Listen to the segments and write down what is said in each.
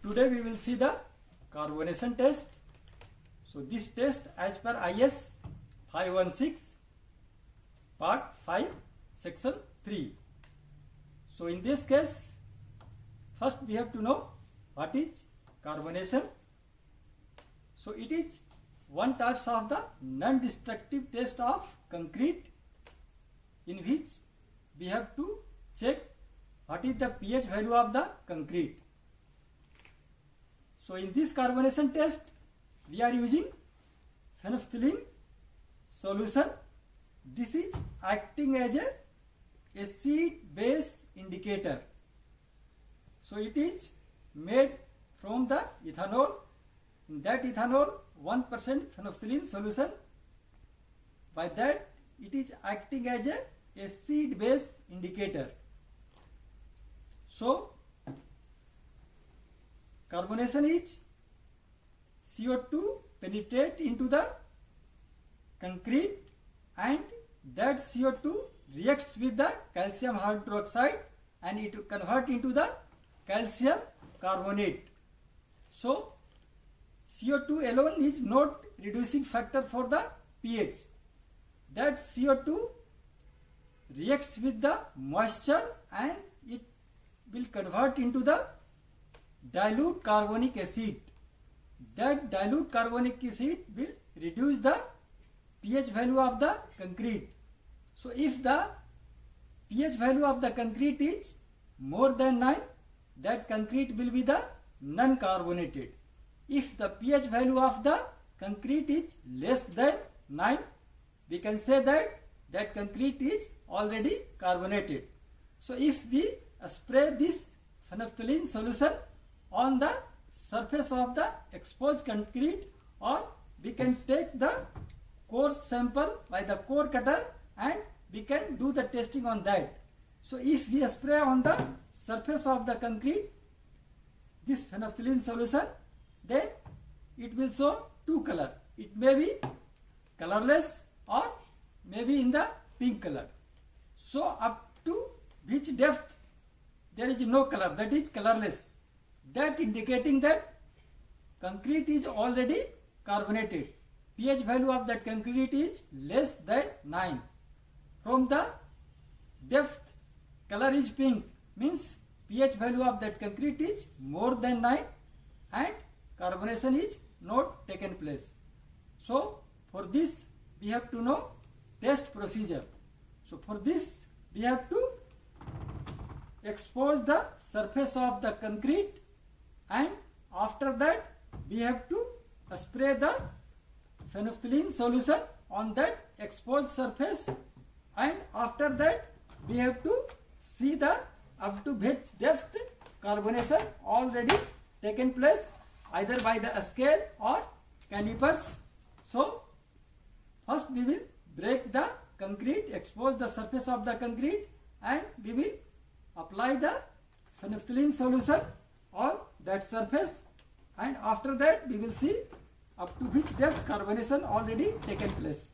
Today we will see the carbonation test. So this test as per IS 516 part 5 section 3. So in this case, first we have to know what is carbonation. So it is one type of the non-destructive test of concrete in which we have to check what is the pH value of the concrete. So in this carbonation test we are using phenolphthalein solution. This is acting as a acid base indicator. So it is made from the ethanol. In that ethanol 1% phenolphthalein solution. By that it is acting as a acid base indicator. So carbonation is CO2 penetrate into the concrete and that CO2 reacts with the calcium hydroxide and it convert into the calcium carbonate. So CO2 alone is not reducing factor for the pH. That CO2 reacts with the moisture and it will convert into the dilute carbonic acid. That dilute carbonic acid will reduce the pH value of the concrete. So if the pH value of the concrete is more than 9, that concrete will be the non-carbonated. If the pH value of the concrete is less than 9, we can say that that concrete is already carbonated. So if we spray this phenolphthalein solution on the surface of the exposed concrete, or we can take the core sample by the core cutter and we can do the testing on that. So if we spray on the surface of the concrete this phenolphthalein solution, then it will show two color. It may be colorless or maybe in the pink color. So up to which depth there is no color, that is colorless. That indicating that concrete is already carbonated. pH value of that concrete is less than 9. From the depth color is pink, means pH value of that concrete is more than 9 and carbonation is not taken place. So for this we have to know test procedure. So for this we have to expose the surface of the concrete and after that we have to spray the phenolphthalein solution on that exposed surface and after that we have to see the up to which depth carbonation already taken place either by the scale or calipers. So first we will break the concrete, expose the surface of the concrete and we will apply the phenolphthalein solution on that surface and after that we will see up to which depth carbonation already taken place.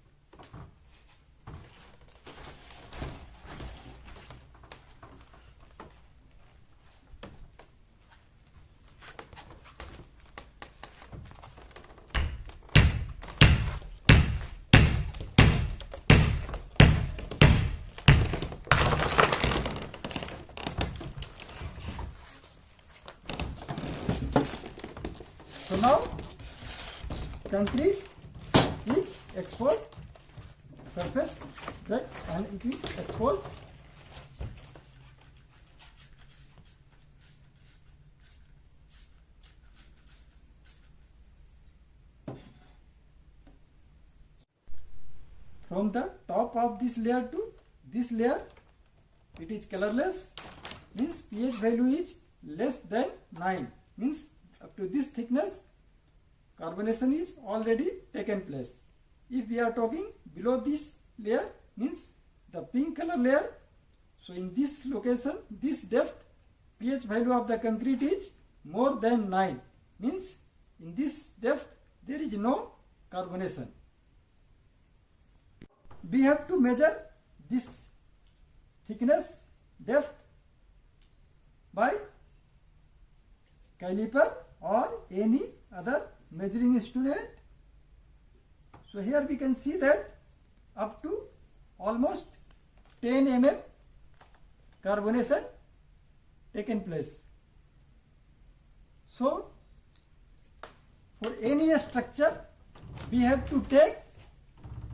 So now concrete is exposed, surface that and it is exposed. From the top of this layer to this layer it is colorless, means pH value is less than 9, means up to this thickness carbonation is already taken place. If we are talking below this layer, means the pink color layer, so in this location, this depth, pH value of the concrete is more than 9, means in this depth there is no carbonation. We have to measure this thickness, depth by caliper or any other measuring instrument. So here we can see that up to almost 10 mm carbonation taken place. So for any structure we have to take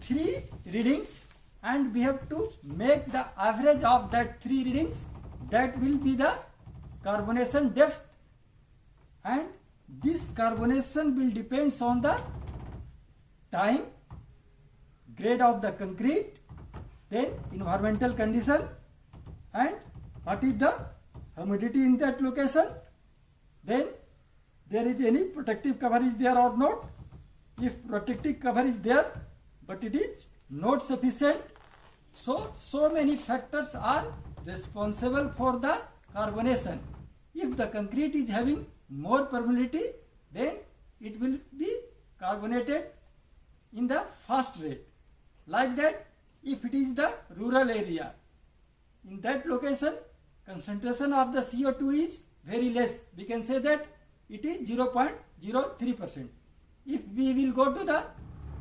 3 readings and we have to make the average of that 3 readings. That will be the carbonation depth, and this carbonation will depends on the time, grade of the concrete, then environmental condition, and what is the humidity in that location, then there is any protective cover is there or not. If protective cover is there but it is not sufficient, so many factors are responsible for the carbonation. If the concrete is having more permeability, then it will be carbonated in the fast rate. Like that, if it is the rural area, in that location concentration of the CO2 is very less. We can say that it is 0.03%. If we will go to the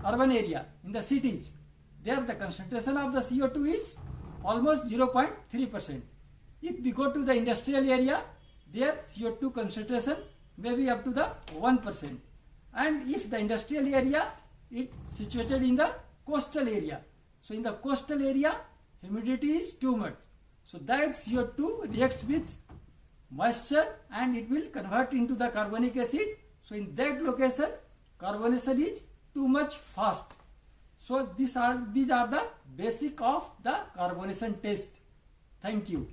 urban area, in the cities, there the concentration of the CO2 is almost 0.3%. If we go to the industrial area, their CO2 concentration may be up to the 1%. And if the industrial area is situated in the coastal area, so in the coastal area humidity is too much. So that CO2 reacts with moisture and it will convert into the carbonic acid. So in that location carbonation is too much fast. So these are the basic of the carbonation test. Thank you.